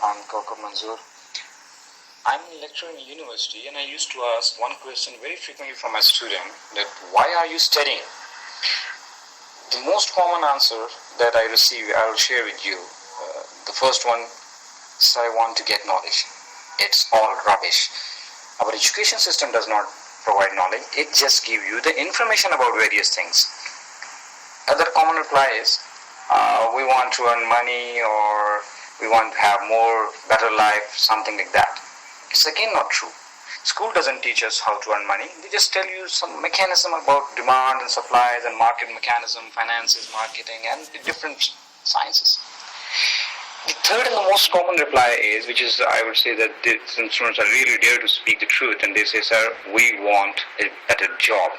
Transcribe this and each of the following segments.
I'm Kokab Manzoor. I'm a lecturer in university, and I used to ask one question very frequently from my student, that why are you studying? The most common answer that I receive, I will share with you. The first one is, I want to get knowledge. It's all rubbish. Our education system does not provide knowledge. It just gives you the information about various things. Other common reply is, we want to earn money, or we want to have more, better life, something like that. It's again not true. School doesn't teach us how to earn money. They just tell you some mechanism about demand and supplies and market mechanism, finances, marketing, and the different sciences. The third and the most common reply is, which is, I would say that some students are really dare to speak the truth, and they say, sir, we want a better job.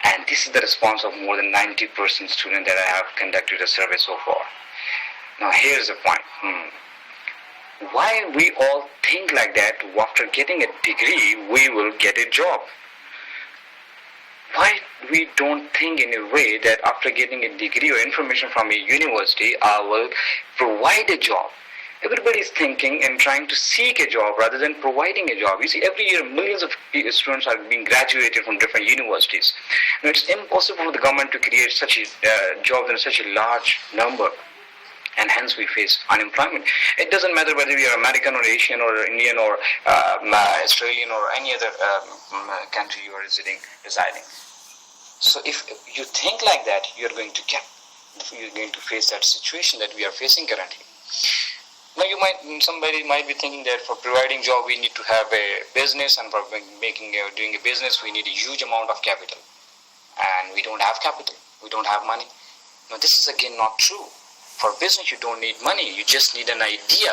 And this is the response of more than 90% students that I have conducted a survey so far. Now here's the point. Why we all think like that? After getting a degree, we will get a job. Why we don't think in a way that after getting a degree or information from a university, I will provide a job? Everybody is thinking and trying to seek a job rather than providing a job. You see, every year millions of students are being graduated from different universities. Now, it's impossible for the government to create such jobs in such a large number, and hence we face unemployment. It doesn't matter whether we are American or Asian or Indian or Australian or any other country you are residing. So if you think like that, you're going to face that situation that we are facing currently. Now somebody might be thinking that for providing job we need to have a business, and for doing a business we need a huge amount of capital, and we don't have capital, we don't have money. Now this is again not true. For business you don't need money, you just need an idea.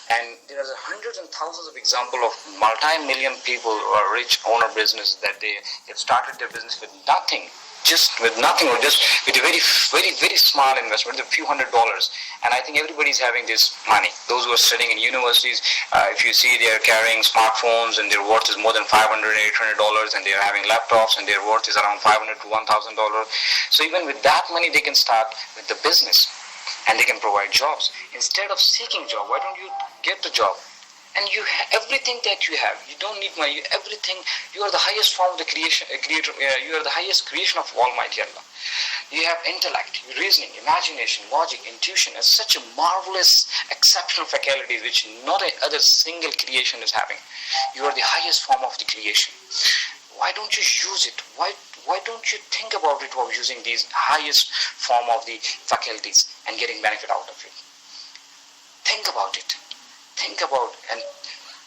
And there are hundreds and thousands of examples of multi-million people who are rich owner business that they have started their business with nothing. Just with nothing, or just with a very, very, very small investment, with a few $100s. And I think everybody's having this money. Those who are studying in universities, if you see, they are carrying smartphones and their worth is more than $500, $800, and they are having laptops and their worth is around $500 to $1,000. So even with that money, they can start with the business and they can provide jobs. Instead of seeking job, why don't you get the job? And you everything that you have, you don't need money, everything, you are the highest form of the creator, you are the highest creation of Almighty Allah. You have intellect, reasoning, imagination, logic, intuition, as such a marvelous, exceptional faculties which not a other single creation is having. You are the highest form of the creation. Why don't you use it? Why don't you think about it while using these highest form of the faculties and getting benefit out of it? Think about it. Think about and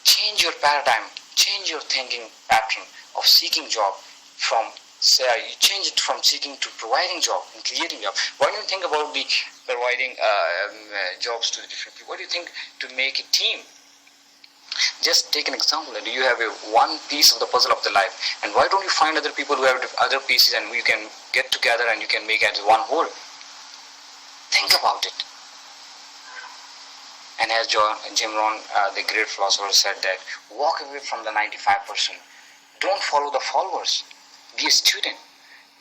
change your paradigm, change your thinking pattern of seeking job from, you change it from seeking to providing job and creating job. Why don't you think about the providing jobs to the different people? What do you think to make a team? Just take an example, and you have one piece of the puzzle of the life, and why don't you find other people who have other pieces, and we can get together and you can make it as one whole? Think about it. And as Jim Rohn, the great philosopher, said that, walk away from the 95%. Don't follow the followers. Be a student.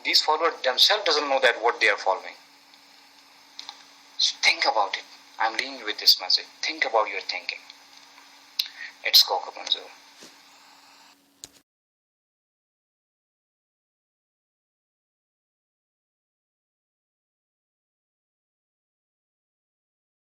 These followers themselves doesn't know that what they are following. So think about it. I'm leaving you with this message. Think about your thinking. It's Kokab Manzoor.